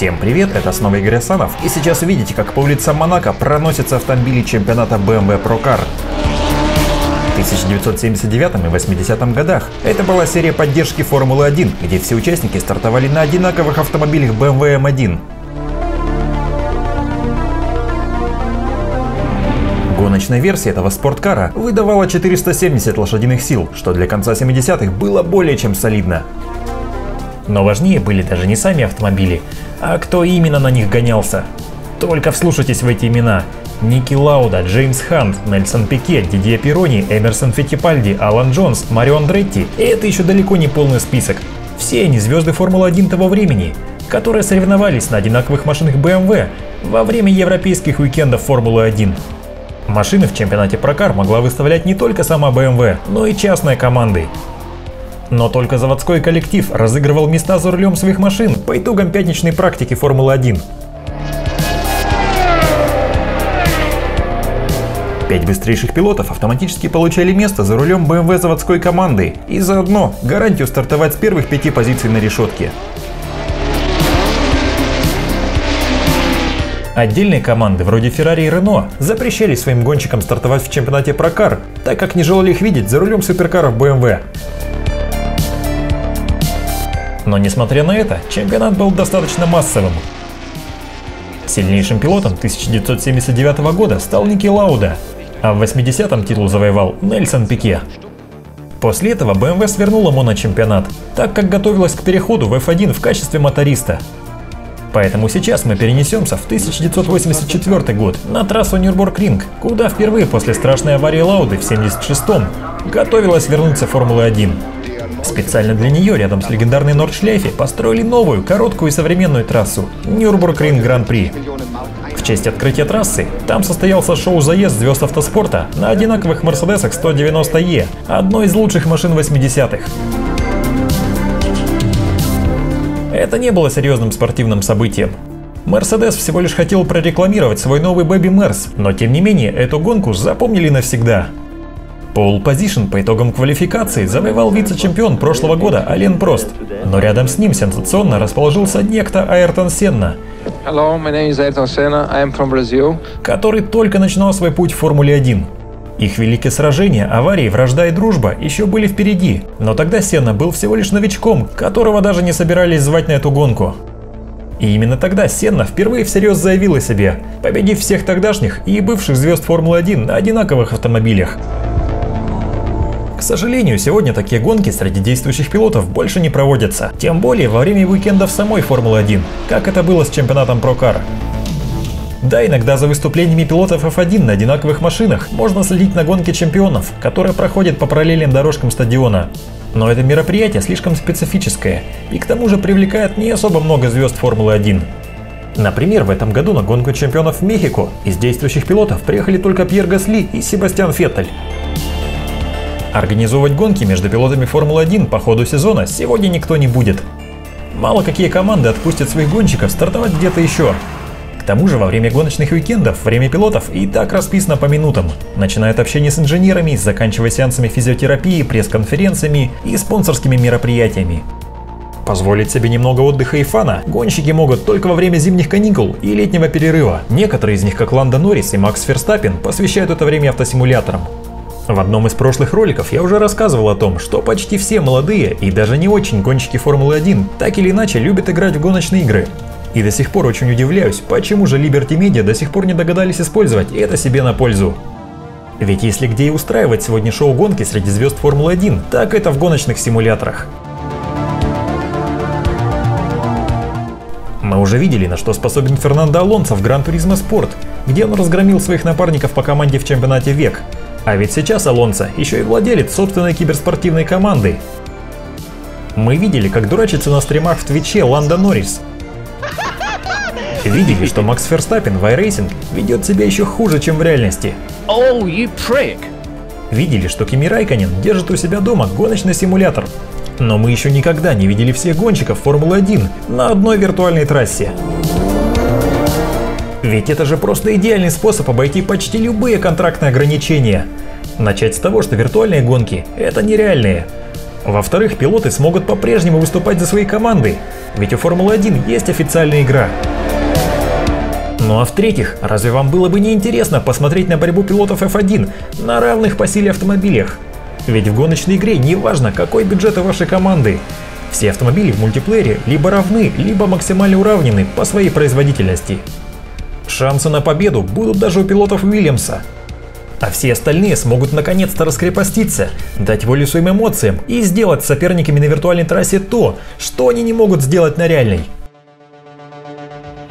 Всем привет, это снова Игорь Асанов, и сейчас увидите, как по улицам Монако проносятся автомобили чемпионата BMW Pro Car. В 1979 и 80 годах это была серия поддержки Формулы-1, где все участники стартовали на одинаковых автомобилях BMW M1. Гоночная версия этого спорткара выдавала 470 лошадиных сил, что для конца 70-х было более чем солидно. Но важнее были даже не сами автомобили, а кто именно на них гонялся. Только вслушайтесь в эти имена. Ники Лауда, Джеймс Хант, Нельсон Пике, Дидье Пирони, Эмерсон Фиттипальди, Алан Джонс, Марио Андретти. И это еще далеко не полный список. Все они звезды Формулы-1 того времени, которые соревновались на одинаковых машинах BMW во время европейских уикендов Формулы-1. Машины в чемпионате Pro Car могла выставлять не только сама BMW, но и частные команды. Но только заводской коллектив разыгрывал места за рулем своих машин по итогам пятничной практики Формулы-1. 5 быстрейших пилотов автоматически получали место за рулем BMW заводской команды и заодно гарантию стартовать с первых 5 позиций на решетке. Отдельные команды, вроде Ferrari и Renault, запрещали своим гонщикам стартовать в чемпионате Pro Car, так как не желали их видеть за рулем суперкаров BMW. Но несмотря на это, чемпионат был достаточно массовым. Сильнейшим пилотом 1979 года стал Ники Лауда, а в 80-м титул завоевал Нельсон Пике. После этого BMW свернула моночемпионат, так как готовилась к переходу в F1 в качестве моториста. Поэтому сейчас мы перенесемся в 1984 год на трассу Нюрбургринг, куда впервые после страшной аварии Лауды в 1976-м готовилась вернуться Формула-1. Специально для нее рядом с легендарной Нордшляйфе построили новую, короткую и современную трассу – Нюрбургринг Гран-при. В честь открытия трассы там состоялся шоу-заезд звезд автоспорта на одинаковых Мерседесах 190E, одной из лучших машин 80-х. Это не было серьезным спортивным событием. Мерседес всего лишь хотел прорекламировать свой новый Baby Merce, но тем не менее эту гонку запомнили навсегда. Pole Position по итогам квалификации завоевал вице-чемпион прошлого года Ален Прост, но рядом с ним сенсационно расположился некто Айртон Сенна, который только начинал свой путь в Формуле-1. Их великие сражения, аварии, вражда и дружба еще были впереди, но тогда Сенна был всего лишь новичком, которого даже не собирались звать на эту гонку. И именно тогда Сенна впервые всерьез заявил о себе, победив всех тогдашних и бывших звезд Формулы-1 на одинаковых автомобилях. К сожалению, сегодня такие гонки среди действующих пилотов больше не проводятся, тем более во время уикендов самой Формулы-1, как это было с чемпионатом Pro Car. Да, иногда за выступлениями пилотов F1 на одинаковых машинах можно следить на гонке чемпионов, которые проходят по параллельным дорожкам стадиона. Но это мероприятие слишком специфическое и к тому же привлекает не особо много звезд Формулы-1. Например, в этом году на гонку чемпионов в Мехико из действующих пилотов приехали только Пьер Гасли и Себастьян Феттель. Организовывать гонки между пилотами Формулы-1 по ходу сезона сегодня никто не будет. Мало какие команды отпустят своих гонщиков стартовать где-то еще. К тому же во время гоночных уикендов время пилотов и так расписано по минутам, начиная от общения с инженерами, заканчивая сеансами физиотерапии, пресс-конференциями и спонсорскими мероприятиями. Позволить себе немного отдыха и фана гонщики могут только во время зимних каникул и летнего перерыва. Некоторые из них, как Ландо Норрис и Макс Ферстаппен, посвящают это время автосимуляторам. В одном из прошлых роликов я уже рассказывал о том, что почти все молодые и даже не очень гонщики Формулы-1 так или иначе любят играть в гоночные игры. И до сих пор очень удивляюсь, почему же Liberty Media до сих пор не догадались использовать это себе на пользу. Ведь если где и устраивать сегодня шоу-гонки среди звезд Формулы-1, так это в гоночных симуляторах. Мы уже видели, на что способен Фернандо Алонсо в Gran Turismo Sport, где он разгромил своих напарников по команде в чемпионате WEC. А ведь сейчас Алонсо еще и владелец собственной киберспортивной команды. Мы видели, как дурачится на стримах в Твиче Ландо Норрис. Видели, что Макс Ферстаппен в iRacing ведет себя еще хуже, чем в реальности. Oh, you prick. Видели, что Кими Райконен держит у себя дома гоночный симулятор. Но мы еще никогда не видели всех гонщиков Формулы-1 на одной виртуальной трассе. Ведь это же просто идеальный способ обойти почти любые контрактные ограничения. Начать с того, что виртуальные гонки – это нереальные. Во-вторых, пилоты смогут по-прежнему выступать за свои команды, ведь у Формулы-1 есть официальная игра. Ну а в-третьих, разве вам было бы не интересно посмотреть на борьбу пилотов F1 на равных по силе автомобилях? Ведь в гоночной игре не важно, какой бюджет у вашей команды. Все автомобили в мультиплеере либо равны, либо максимально уравнены по своей производительности. Шансы на победу будут даже у пилотов Уильямса. А все остальные смогут наконец-то раскрепоститься, дать волю своим эмоциям и сделать с соперниками на виртуальной трассе то, что они не могут сделать на реальной.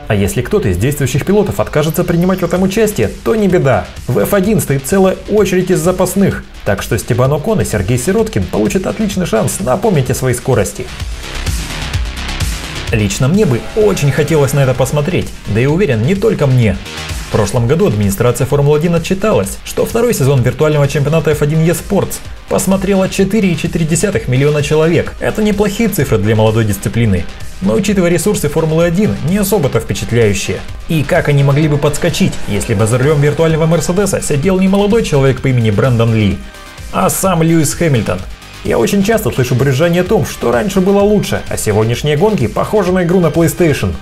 А если кто-то из действующих пилотов откажется принимать в этом участие, то не беда. В F1 стоит целая очередь из запасных, так что Стебан Окон и Сергей Сироткин получат отличный шанс напомнить о своей скорости. Лично мне бы очень хотелось на это посмотреть, да и уверен, не только мне. В прошлом году администрация Формулы-1 отчиталась, что второй сезон виртуального чемпионата F1 eSports посмотрело 4,4 миллиона человек. Это неплохие цифры для молодой дисциплины, но учитывая ресурсы Формулы-1, не особо-то впечатляющие. И как они могли бы подскочить, если бы за рулем виртуального Мерседеса сидел не молодой человек по имени Брэндон Ли, а сам Льюис Хэмилтон? Я очень часто слышу брюзжание о том, что раньше было лучше, а сегодняшние гонки похожи на игру на PlayStation.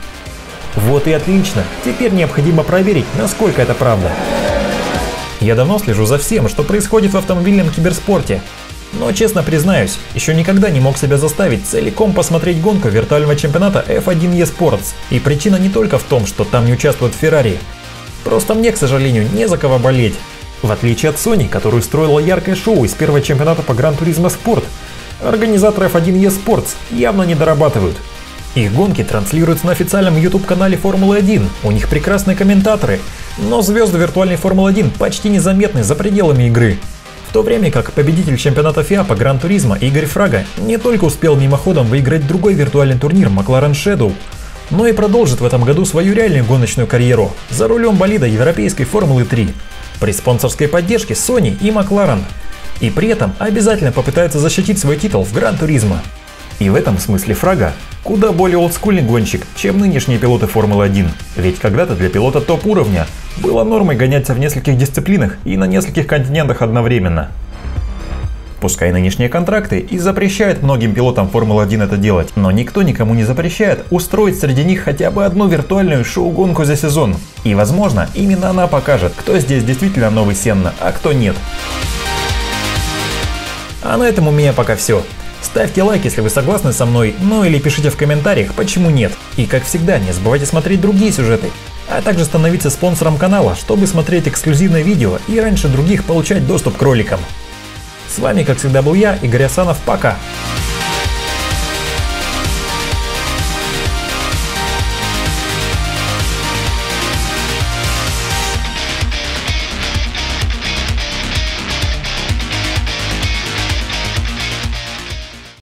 Вот и отлично, теперь необходимо проверить, насколько это правда. Я давно слежу за всем, что происходит в автомобильном киберспорте, но честно признаюсь, еще никогда не мог себя заставить целиком посмотреть гонку виртуального чемпионата F1 eSports. И причина не только в том, что там не участвует Ferrari. Просто мне, к сожалению, не за кого болеть. В отличие от Sony, которая устроила яркое шоу из первого чемпионата по Гран-туризмо Спорт, организаторы F1 eSports явно не дорабатывают. Их гонки транслируются на официальном YouTube-канале Формулы-1, у них прекрасные комментаторы, но звезды виртуальной Формулы-1 почти незаметны за пределами игры. В то время как победитель чемпионата FIA по Гран-туризмо Игорь Фрага не только успел мимоходом выиграть другой виртуальный турнир McLaren Shadow, но и продолжит в этом году свою реальную гоночную карьеру за рулем болида европейской Формулы 3 при спонсорской поддержке Sony и McLaren. И при этом обязательно попытается защитить свой титул в Гран-туризмо. И в этом смысле Фрага куда более олдскульный гонщик, чем нынешние пилоты Формулы-1. Ведь когда-то для пилота топ-уровня было нормой гоняться в нескольких дисциплинах и на нескольких континентах одновременно. Пускай нынешние контракты и запрещают многим пилотам Формулы-1 это делать, но никто никому не запрещает устроить среди них хотя бы одну виртуальную шоу-гонку за сезон. И возможно, именно она покажет, кто здесь действительно новый Сенна, а кто нет. А на этом у меня пока все. Ставьте лайк, если вы согласны со мной, ну или пишите в комментариях, почему нет. И как всегда, не забывайте смотреть другие сюжеты, а также становиться спонсором канала, чтобы смотреть эксклюзивные видео и раньше других получать доступ к роликам. С вами, как всегда, был я, Игорь Асанов, пока!